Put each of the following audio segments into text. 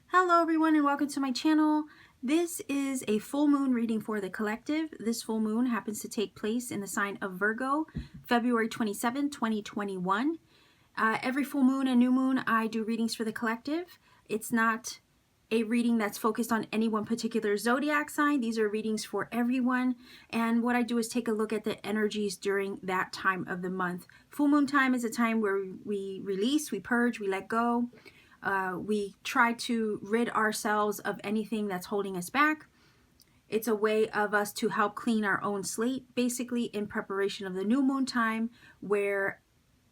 Hello everyone and welcome to my channel. This is a full moon reading for the collective. This full moon happens to take place in the sign of Virgo, February 27, 2021. Every full moon and new moon I do readings for the collective. It's not a reading that's focused on any one particular zodiac sign. These are readings for everyone, and what I do is take a look at the energies during that time of the month. Full moon time is a time where we release, we purge, we let go. We try to rid ourselves of anything that's holding us back. It's a way of us to help clean our own slate, basically in preparation of the new moon time, where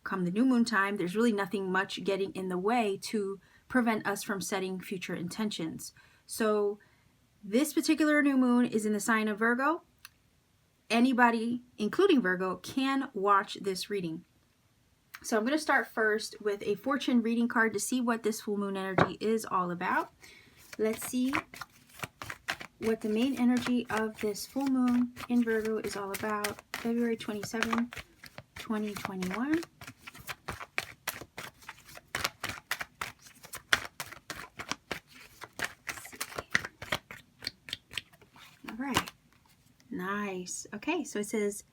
come the new moon time, there's really nothing much getting in the way to prevent us from setting future intentions. So this particular new moon is in the sign of Virgo. Anybody, including Virgo, can watch this reading. So I'm going to start first with a fortune reading card to see what this full moon energy is all about. Let's see what the main energy of this full moon in Virgo is all about. February 27, 2021. All right. Nice. Okay, so it says,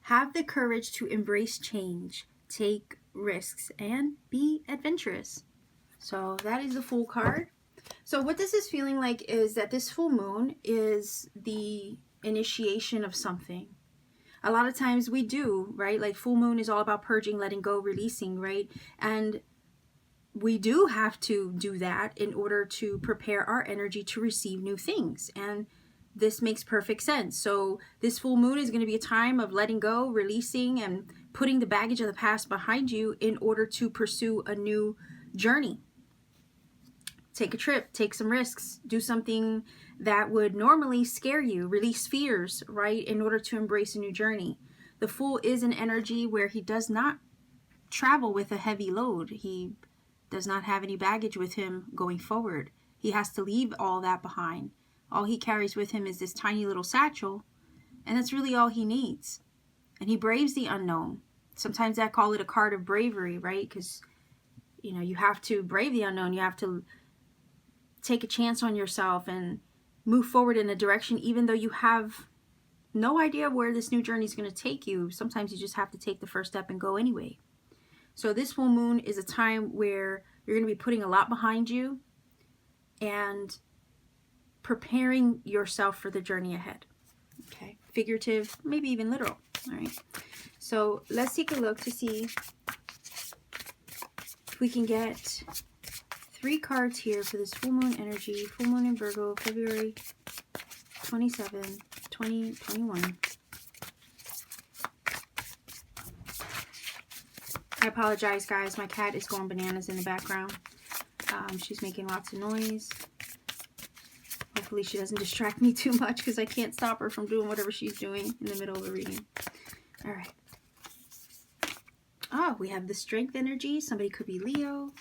have the courage to embrace change, take risks, and be adventurous. So that is the Fool card. So what this is feeling like is that this full moon is the initiation of something. A lot of times we do, right? Like full moon is all about purging, letting go, releasing, right? And we do have to do that in order to prepare our energy to receive new things. And this makes perfect sense. So this full moon is going to be a time of letting go, releasing, and putting the baggage of the past behind you in order to pursue a new journey. Take a trip, take some risks, do something that would normally scare you, release fears, right, in order to embrace a new journey. The Fool is an energy where he does not travel with a heavy load. He does not have any baggage with him going forward. He has to leave all that behind. All he carries with him is this tiny little satchel, and that's really all he needs. And he braves the unknown. Sometimes I call it a card of bravery, right? Because, you know, you have to brave the unknown. You have to take a chance on yourself and move forward in a direction, even though you have no idea where this new journey is going to take you. Sometimes you just have to take the first step and go anyway. So this full moon is a time where you're going to be putting a lot behind you and preparing yourself for the journey ahead. Okay, figurative, maybe even literal. All right, so let's take a look to see if we can get 3 cards here for this full moon energy. Full moon in Virgo, February 27, 2021. I apologize, guys. My cat is going bananas in the background. She's making lots of noise. Hopefully she doesn't distract me too much because I can't stop her from doing whatever she's doing in the middle of a reading. All right. Oh, we have the Strength energy. Somebody could be Leo.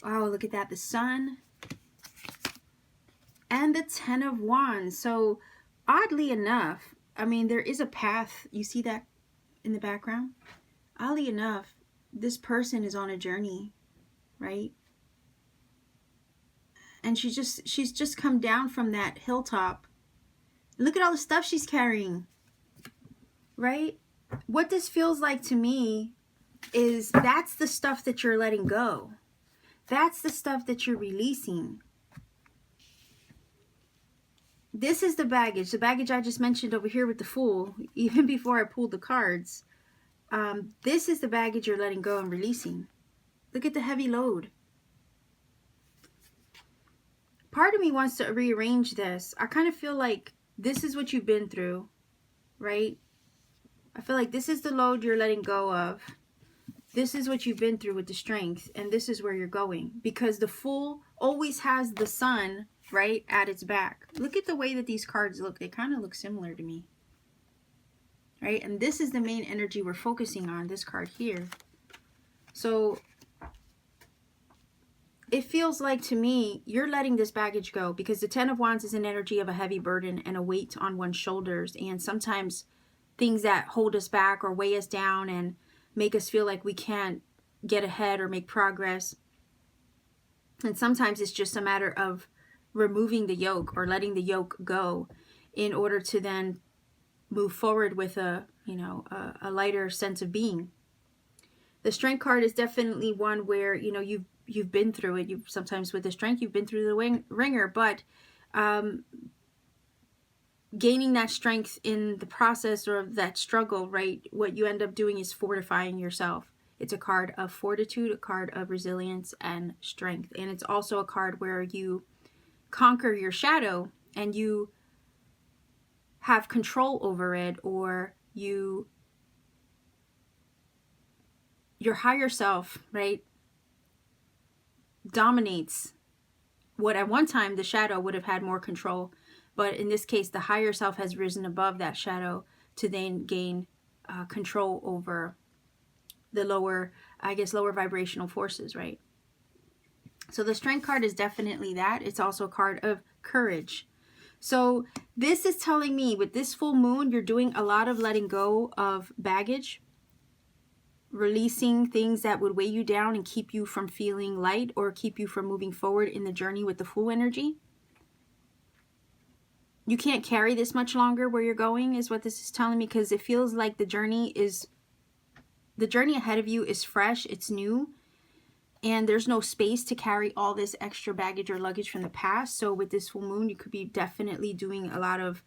Oh, look at that. The Sun. And the 10 of Wands. So, oddly enough, I mean, there is a path. You see that in the background? Oddly enough, this person is on a journey, right? And she's just come down from that hilltop. Look at all the stuff she's carrying, right? What this feels like to me is that's the stuff that you're letting go. That's the stuff that you're releasing. This is the baggage I just mentioned over here with the Fool, even before I pulled the cards. This is the baggage you're letting go and releasing. Look at the heavy load. Part of me wants to rearrange this. I kind of feel like this is what you've been through, right? I feel like this is the load you're letting go of. This is what you've been through with the Strength, and this is where you're going. Because the Fool always has the Sun, right, at its back. Look at the way that these cards look. They kind of look similar to me, right? And this is the main energy we're focusing on, this card here. So it feels like to me you're letting this baggage go, because the 10 of Wands is an energy of a heavy burden and a weight on one's shoulders, and sometimes things that hold us back or weigh us down and make us feel like we can't get ahead or make progress. And sometimes it's just a matter of removing the yoke or letting the yoke go in order to then move forward with a lighter sense of being. The Strength card is definitely one where, you know, you've been through it. You've sometimes with the Strength, you've been through the ringer, but gaining that strength in the process or that struggle, right? What you end up doing is fortifying yourself. It's a card of fortitude, a card of resilience and strength. And it's also a card where you conquer your shadow and you have control over it, or your higher self, right, dominates what at one time the shadow would have had more control. But in this case, the higher self has risen above that shadow to then gain control over the lower vibrational forces, right? So the Strength card is definitely that. It's also a card of courage. So this is telling me with this full moon, you're doing a lot of letting go of baggage, releasing things that would weigh you down and keep you from feeling light or keep you from moving forward in the journey with the Fool energy. You can't carry this much longer where you're going is what this is telling me, because it feels like the journey ahead of you is fresh, it's new, and there's no space to carry all this extra baggage or luggage from the past. So with this full moon, you could be definitely doing a lot of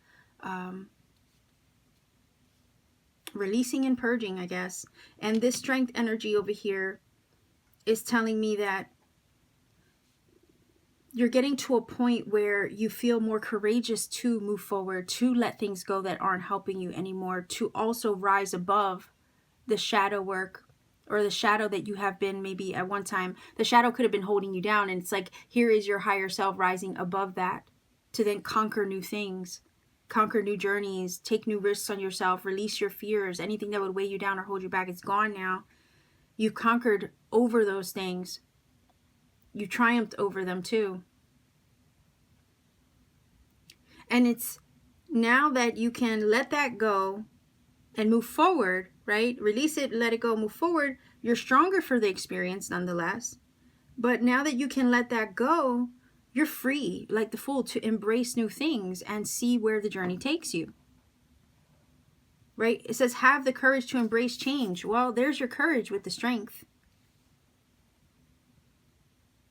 releasing and purging, I guess. And this Strength energy over here is telling me that you're getting to a point where you feel more courageous to move forward, to let things go that aren't helping you anymore, to also rise above the shadow work or the shadow that you have been. Maybe at one time the shadow could have been holding you down, and it's like, here is your higher self rising above that to then conquer new things, conquer new journeys, take new risks on yourself, release your fears. Anything that would weigh you down or hold you back, it's gone now. You've conquered over those things. You triumphed over them too. And it's now that you can let that go and move forward, right? Release it, let it go, move forward. You're stronger for the experience nonetheless. But now that you can let that go, you're free, like the Fool, to embrace new things and see where the journey takes you. Right? It says, have the courage to embrace change. Well, there's your courage with the Strength.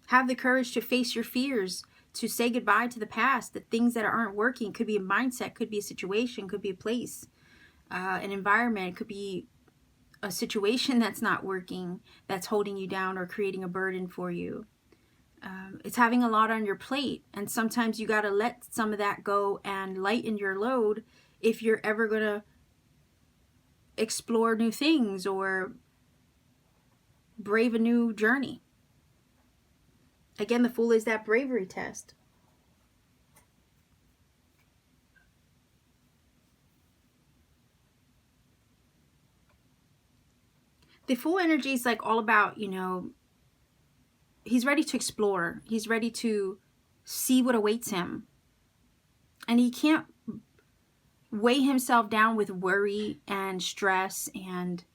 Have the courage to face your fears, to say goodbye to the past, the things that aren't working. Could be a mindset, could be a situation, could be a place, an environment, could be a situation that's not working, that's holding you down or creating a burden for you. It's having a lot on your plate, and sometimes you got to let some of that go and lighten your load if you're ever going to explore new things or brave a new journey. Again, the Fool is that bravery test. The Fool energy is like all about, you know, he's ready to explore. He's ready to see what awaits him. And he can't weigh himself down with worry and stress and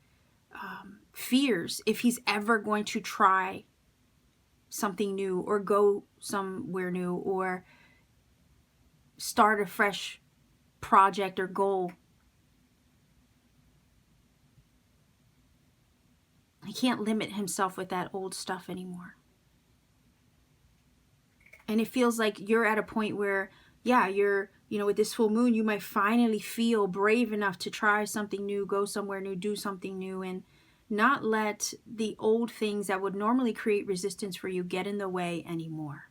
fears if he's ever going to try something new or go somewhere new or start a fresh project or goal. He can't limit himself with that old stuff anymore. And it feels like you're at a point where, yeah, you're, you know, with this full moon, you might finally feel brave enough to try something new, go somewhere new, do something new, and not let the old things that would normally create resistance for you get in the way anymore.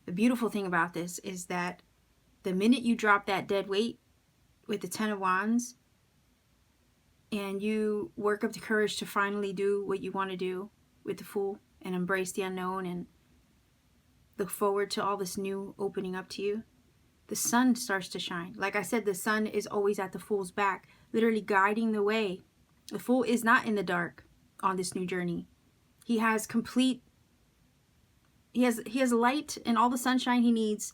The beautiful thing about this is that the minute you drop that dead weight with the Ten of Wands and you work up the courage to finally do what you want to do with the Fool and embrace the unknown and look forward to all this new opening up to you, the sun starts to shine. Like I said, the sun is always at the Fool's back, literally guiding the way. The Fool is not in the dark on this new journey. He has complete, he has light and all the sunshine he needs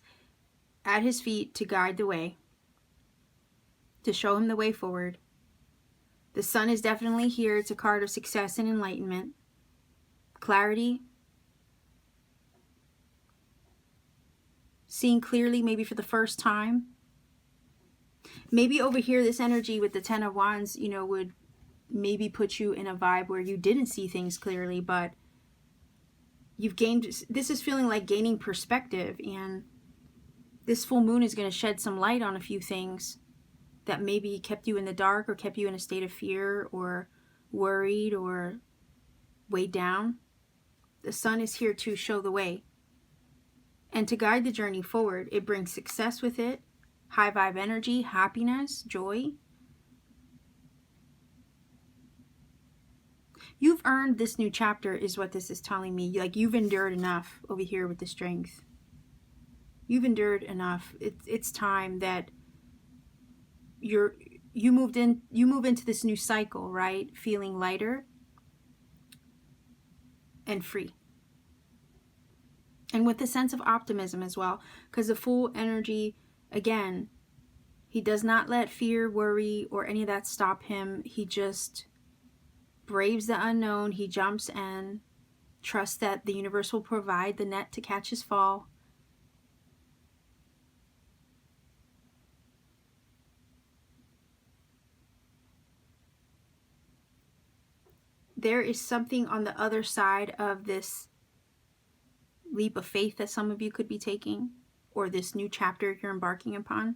at his feet to guide the way, to show him the way forward. The Sun is definitely here. It's a card of success and enlightenment, clarity, seeing clearly maybe for the first time. Maybe over here, this energy with the Ten of Wands, you know, would maybe put you in a vibe where you didn't see things clearly, but you've gained, this is feeling like gaining perspective, and this full moon is going to shed some light on a few things that maybe kept you in the dark or kept you in a state of fear or worried or weighed down. The Sun is here to show the way and to guide the journey forward. It brings success with it, high vibe energy, happiness, joy. You've earned this new chapter is what this is telling me. Like, you've endured enough over here with the Strength. You've endured enough. It's time that you move into this new cycle, right? Feeling lighter and free. And with a sense of optimism as well, because the Fool energy, again, he does not let fear, worry, or any of that stop him. He just braves the unknown. He jumps and trusts that the universe will provide the net to catch his fall. There is something on the other side of this leap of faith that some of you could be taking, or this new chapter you're embarking upon.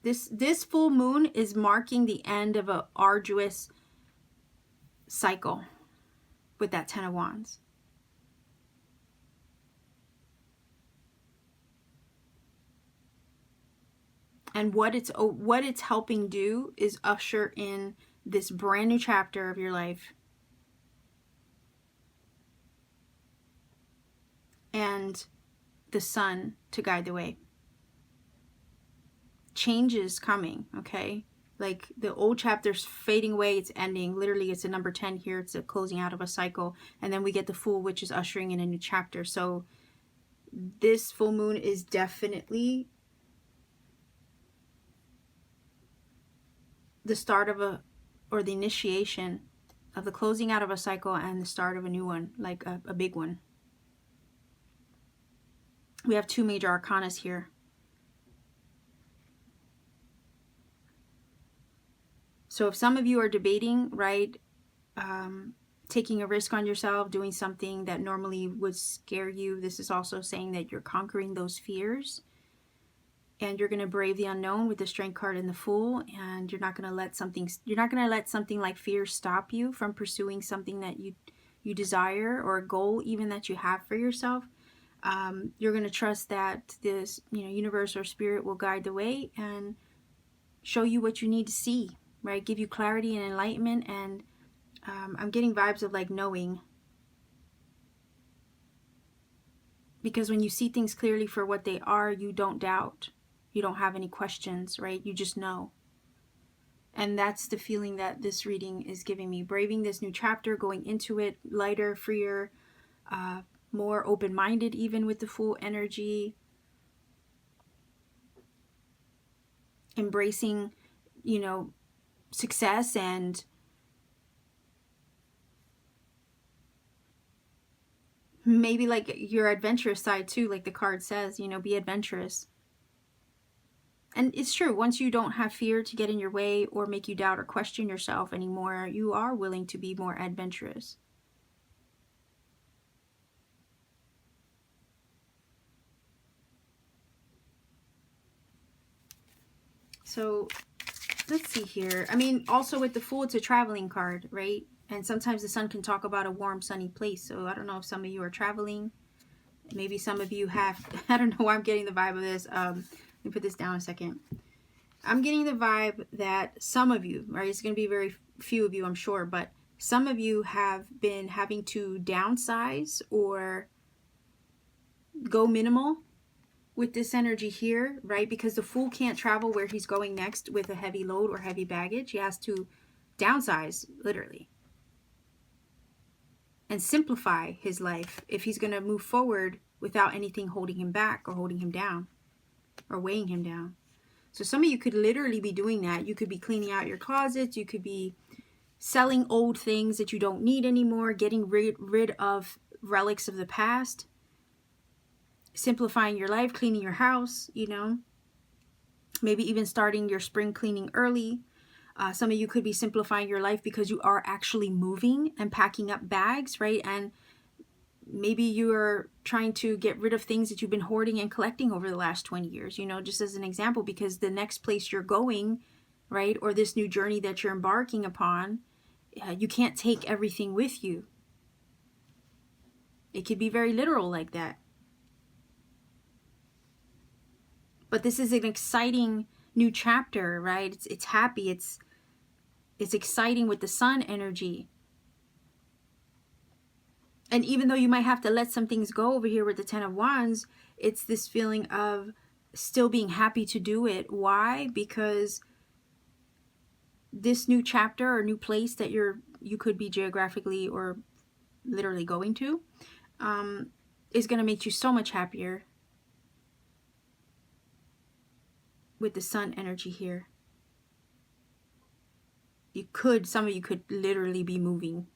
This full moon is marking the end of an arduous cycle with that Ten of Wands. And what it's helping do is usher in this brand new chapter of your life. And the Sun to guide the way. Change is coming, okay? Like, the old chapter's fading away, it's ending. Literally, it's a number 10 here. It's a closing out of a cycle. And then we get the Fool, which is ushering in a new chapter. So this full moon is definitely the start of or the initiation of the closing out of a cycle and the start of a new one, like a big one. We have two major arcanas here. So if some of you are debating, right, taking a risk on yourself, doing something that normally would scare you, this is also saying that you're conquering those fears. And you're going to brave the unknown with the Strength card and the Fool, and you're not going to let something like fear stop you from pursuing something that you desire, or a goal even that you have for yourself. You're going to trust that this, universe or spirit will guide the way and show you what you need to see, right? Give you clarity and enlightenment. And I'm getting vibes of like knowing. Because when you see things clearly for what they are, you don't doubt. You don't have any questions, right? You just know. And that's the feeling that this reading is giving me. Braving this new chapter, going into it lighter, freer, more open-minded even with the Fool energy. Embracing, success and maybe like your adventurous side too, like the card says, be adventurous. And it's true, once you don't have fear to get in your way or make you doubt or question yourself anymore, you are willing to be more adventurous. So let's see here. I mean, also with the Fool, it's a traveling card, right? And sometimes the Sun can talk about a warm, sunny place. So I don't know if some of you are traveling. Maybe some of you have, I don't know why I'm getting the vibe of this. Let me put this down a second. I'm getting the vibe that some of you, right? It's going to be very few of you, I'm sure, but some of you have been having to downsize or go minimal with this energy here, right? Because the Fool can't travel where he's going next with a heavy load or heavy baggage. He has to downsize, literally, and simplify his life if he's going to move forward without anything holding him back or holding him down or weighing him down. So some of you could literally be doing that. You could be cleaning out your closets. You could be selling old things that you don't need anymore, getting rid of relics of the past, simplifying your life, cleaning your house, you know, maybe even starting your spring cleaning early. Some of you could be simplifying your life because you are actually moving and packing up bags, right? And maybe you are trying to get rid of things that you've been hoarding and collecting over the last 20 years, you know, just as an example, because the next place you're going, right, or this new journey that you're embarking upon, you can't take everything with you. It could be very literal like that. But this is an exciting new chapter, right? It's happy. It's exciting with the sun energy. And even though you might have to let some things go over here with the Ten of Wands, it's this feeling of still being happy to do it. Why? Because this new chapter or new place that you could be geographically or literally going to is going to make you so much happier with the sun energy here. Some of you could literally be moving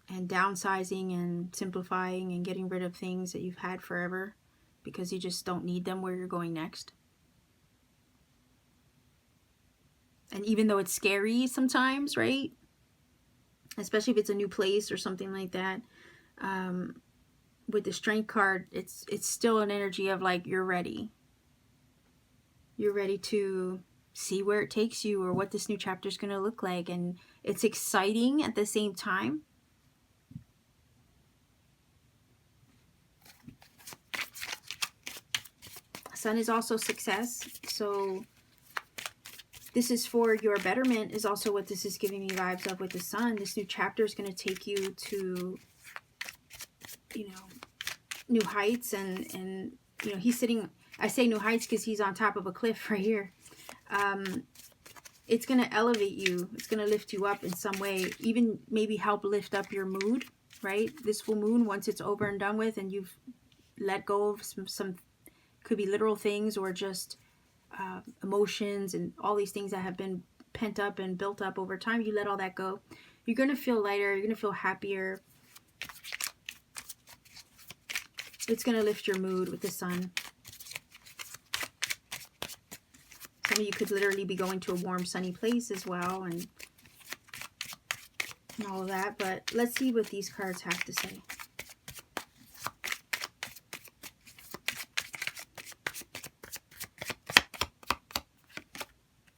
and downsizing and simplifying and getting rid of things that you've had forever because you just don't need them where you're going next. And even though it's scary sometimes, right? Especially if it's a new place or something like that, with the Strength card, it's still an energy of like, you're ready. You're ready to see where it takes you or what this new chapter is going to look like. And it's exciting at the same time. Sun is also success. So this is for your betterment is also what this is giving me vibes of with the sun. This new chapter is going to take you to, you know, new heights. And you know, he's sitting, I say new heights because he's on top of a cliff right here. It's going to elevate you. It's going to lift you up in some way. Even maybe help lift up your mood, right? This full moon, once it's over and done with and you've let go of some could be literal things or just emotions and all these things that have been pent up and built up over time, you let all that go. You're going to feel lighter. You're going to feel happier. It's going to lift your mood with the sun. Some of you could literally be going to a warm, sunny place as well and all of that. But let's see what these cards have to say.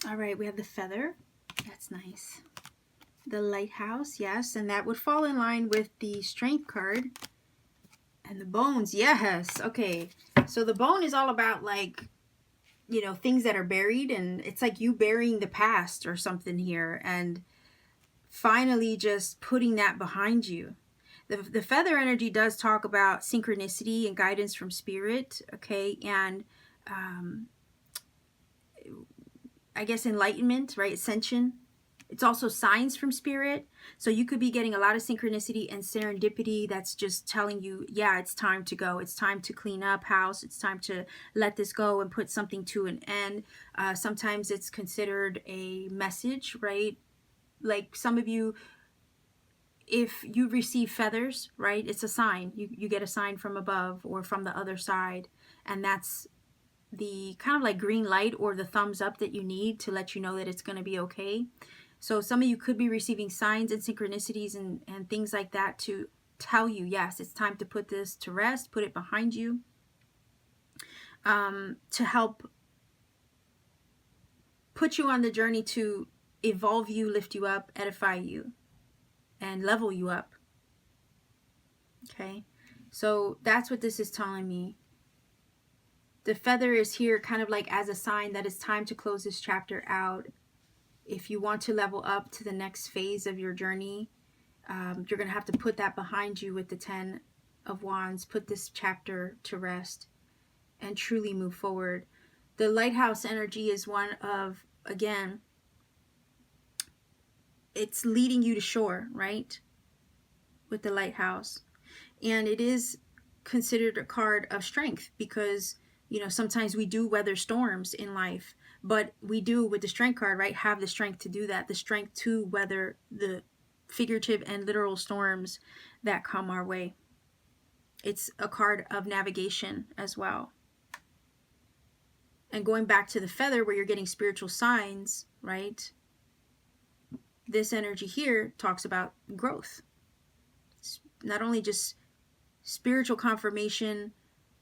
All right, we have the Feather. That's nice. The Lighthouse, yes. And that would fall in line with the Strength card. And the Bones, yes. Okay, so the Bone is all about, like, you know, things that are buried. And it's like you burying the past or something here. And finally just putting that behind you. The Feather energy does talk about synchronicity and guidance from spirit, okay? And I guess enlightenment, right? Ascension. It's also signs from spirit. So you could be getting a lot of synchronicity and serendipity that's just telling you, yeah, it's time to go. It's time to clean up house. It's time to let this go and put something to an end. Sometimes it's considered a message, right? Like some of you, if you receive feathers, right, it's a sign. You get a sign from above or from the other side. And that's the kind of like green light or the thumbs up that you need to let you know that it's going to be okay. So some of you could be receiving signs and synchronicities and things like that to tell you, yes, it's time to put this to rest, put it behind you, to help put you on the journey to evolve you, lift you up, edify you, and level you up. Okay, so that's what this is telling me. The Feather is here kind of like as a sign that it's time to close this chapter out. If you want to level up to the next phase of your journey, you're going to have to put that behind you with the Ten of Wands. Put this chapter to rest and truly move forward. The Lighthouse energy is one of, again, it's leading you to shore, right? With the Lighthouse. And it is considered a card of strength because, you know, sometimes we do weather storms in life, but we do, with the strength card, right, have the strength to do that, the strength to weather the figurative and literal storms that come our way. It's a card of navigation as well. And going back to the feather where you're getting spiritual signs, right? This energy here talks about growth. It's not only just spiritual confirmation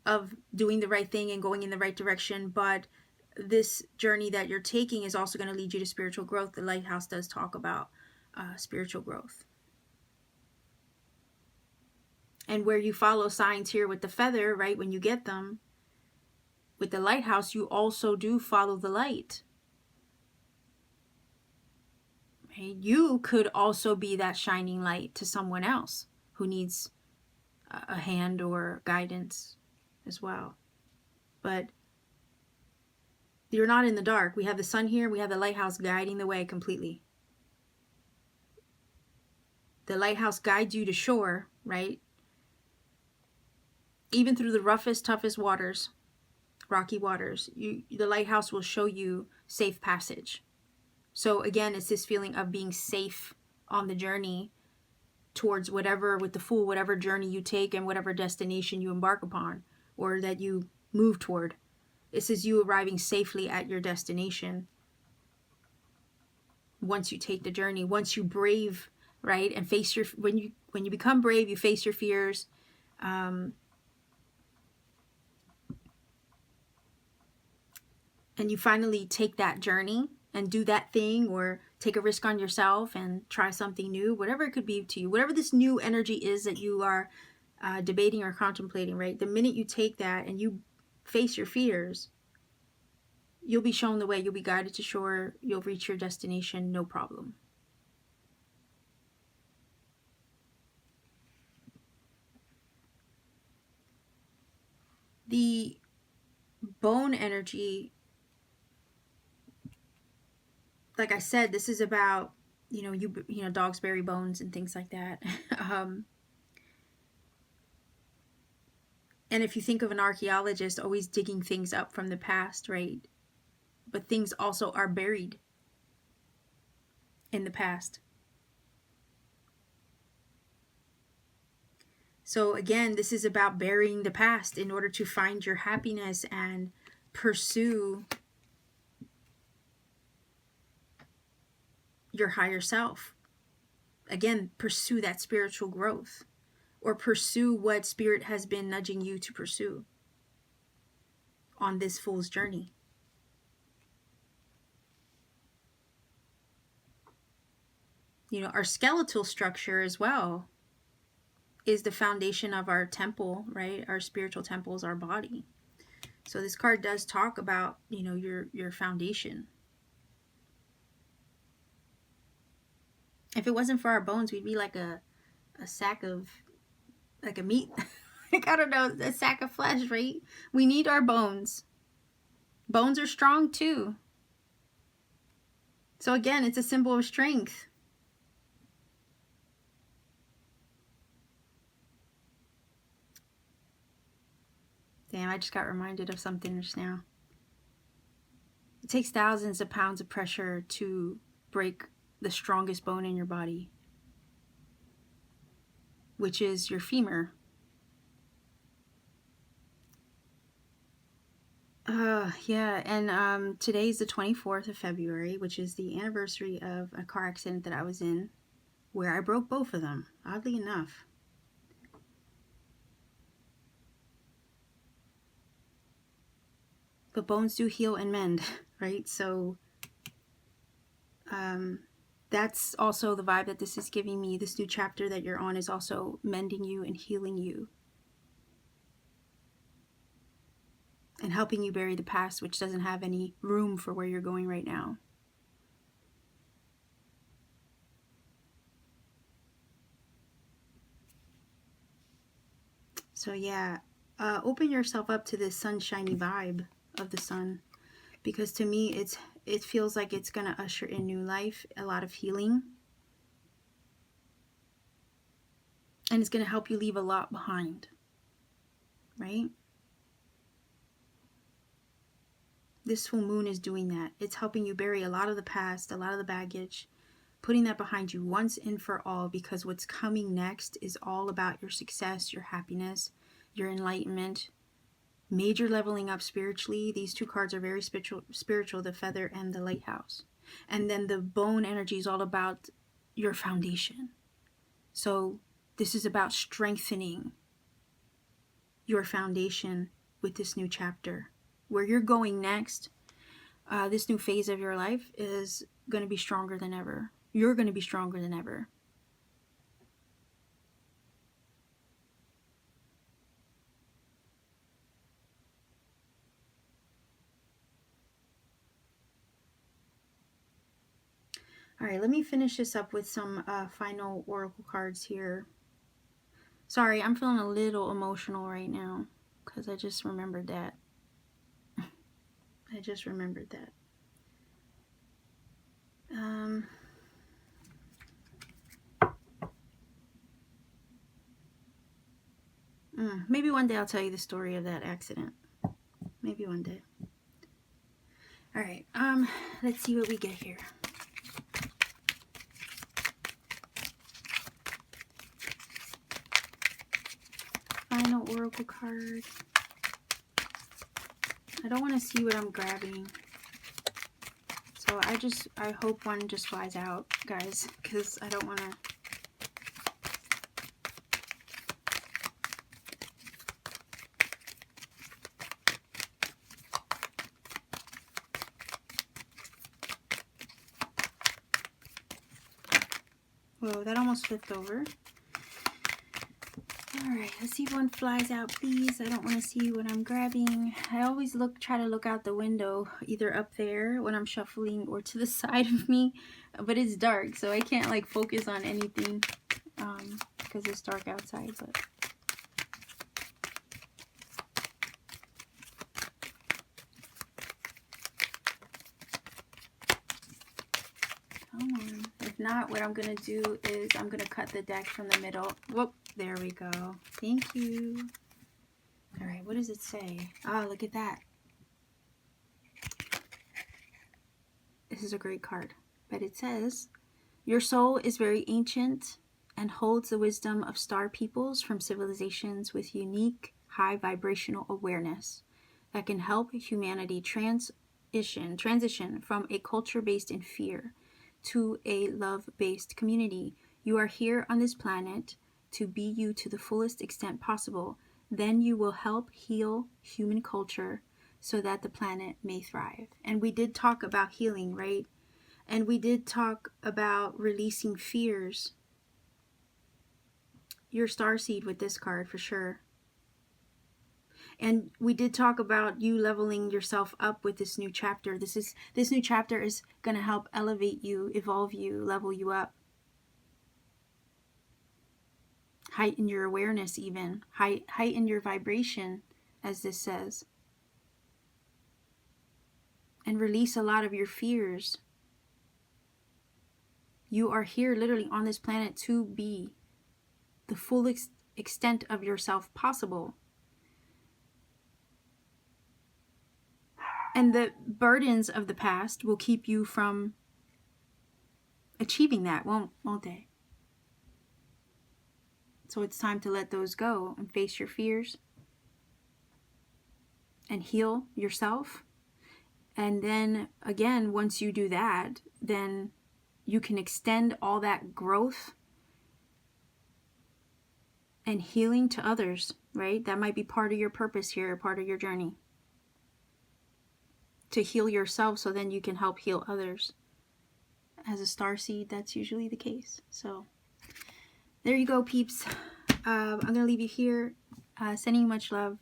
of doing the right thing and going in the right direction, but this journey that you're taking is also going to lead you to spiritual growth. The lighthouse does talk about spiritual growth. And where you follow signs here with the feather, right, when you get them, with the lighthouse, you also do follow the light. Right? You could also be that shining light to someone else who needs a hand or guidance as well. But you're not in the dark. We have the sun here. We have the lighthouse guiding the way completely. The lighthouse guides you to shore, right? Even through the roughest, toughest waters, rocky waters, the lighthouse will show you safe passage. So again, it's this feeling of being safe on the journey towards whatever, with the Fool, whatever journey you take and whatever destination you embark upon or that you move toward. This is you arriving safely at your destination once you take the journey, once you brave, right, and face your, when you become brave, you face your fears, and you finally take that journey and do that thing or take a risk on yourself and try something new, whatever it could be to you, whatever this new energy is that you are debating or contemplating, right? The minute you take that and you face your fears, you'll be shown the way, you'll be guided to shore, you'll reach your destination, no problem. The bone energy, like I said, this is about, you know, dogs bury bones and things like that. And if you think of an archaeologist always digging things up from the past, right? But things also are buried in the past. So again, this is about burying the past in order to find your happiness and pursue your higher self. Again, pursue that spiritual growth, or pursue what spirit has been nudging you to pursue on this fool's journey. You know, our skeletal structure as well is the foundation of our temple, right? Our spiritual temple is our body. So this card does talk about, you know, your foundation. If it wasn't for our bones, we'd be like a sack of, like a meat, like, I don't know, a sack of flesh, right? We need our bones. Bones are strong too. So again, it's a symbol of strength. Damn, I just got reminded of something just now. It takes thousands of pounds of pressure to break the strongest bone in your body, which is your femur. Yeah, and today's the 24th of February, which is the anniversary of a car accident that I was in, where I broke both of them, oddly enough. But bones do heal and mend, right? So that's also the vibe that this is giving me. This new chapter that you're on is also mending you and healing you, and helping you bury the past, which doesn't have any room for where you're going right now. So yeah, open yourself up to this sunshiny vibe of the sun, because to me it feels like it's gonna usher in new life, a lot of healing. And it's going to help you leave a lot behind, right? This full moon is doing that. It's helping you bury a lot of the past, a lot of the baggage, putting that behind you once and for all, because what's coming next is all about your success, your happiness, your enlightenment, major leveling up spiritually. These two cards are very spiritual, the feather and the lighthouse. And then the bone energy is all about your foundation. So this is about strengthening your foundation with this new chapter. Where you're going next, this new phase of your life is going to be stronger than ever. You're going to be stronger than ever. All right, let me finish this up with some final oracle cards here. Sorry, I'm feeling a little emotional right now because I just remembered that. I just remembered that. Maybe one day I'll tell you the story of that accident. Maybe one day. All right, let's see what we get here. Final oracle card. I don't want to see what I'm grabbing. So I hope one just flies out, guys, because I don't want to. Whoa, that almost flipped over. Alright, let's see if one flies out, please. I don't want to see what I'm grabbing. I always try to look out the window, either up there when I'm shuffling or to the side of me. But it's dark, so I can't like focus on anything because it's dark outside. But come on. If not, what I'm going to do is I'm going to cut the deck from the middle. Whoop, there we go. Thank you. All right, what does it say? Ah, look at that. This is a great card. But it says, your soul is very ancient and holds the wisdom of star peoples from civilizations with unique high vibrational awareness that can help humanity transition from a culture based in fear to a love-based community. You are here on this planet to be you to the fullest extent possible. Then you will help heal human culture so that the planet may thrive. And we did talk about healing, right? And we did talk about releasing fears. Your starseed with this card for sure. And we did talk about you leveling yourself up with this new chapter. This new chapter is going to help elevate you, evolve you, level you up. Heighten your awareness even. Heighten your vibration, as this says. And release a lot of your fears. You are here literally on this planet to be the full extent of yourself possible. And the burdens of the past will keep you from achieving that, won't they? So it's time to let those go and face your fears and heal yourself. And then again, once you do that, then you can extend all that growth and healing to others, right? That might be part of your purpose here, part of your journey. To heal yourself so then you can help heal others. As a starseed, that's usually the case. So there you go, peeps. I'm going to leave you here. Sending you much love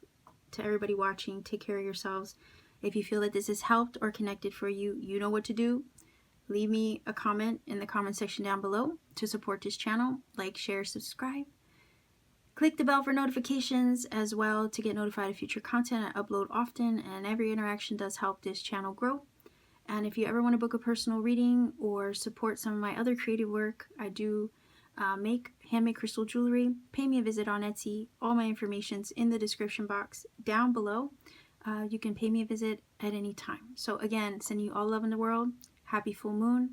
to everybody watching. Take care of yourselves. If you feel that this has helped or connected for you, you know what to do. Leave me a comment in the comment section down below to support this channel. Like, share, subscribe. Click the bell for notifications as well to get notified of future content. I upload often, and every interaction does help this channel grow. And if you ever want to book a personal reading or support some of my other creative work, I do make handmade crystal jewelry, pay me a visit on Etsy. All my information's in the description box down below. You can pay me a visit at any time. So again, sending you all love in the world. Happy full moon.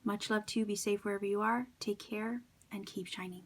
Much love to you. Be safe wherever you are. Take care and keep shining.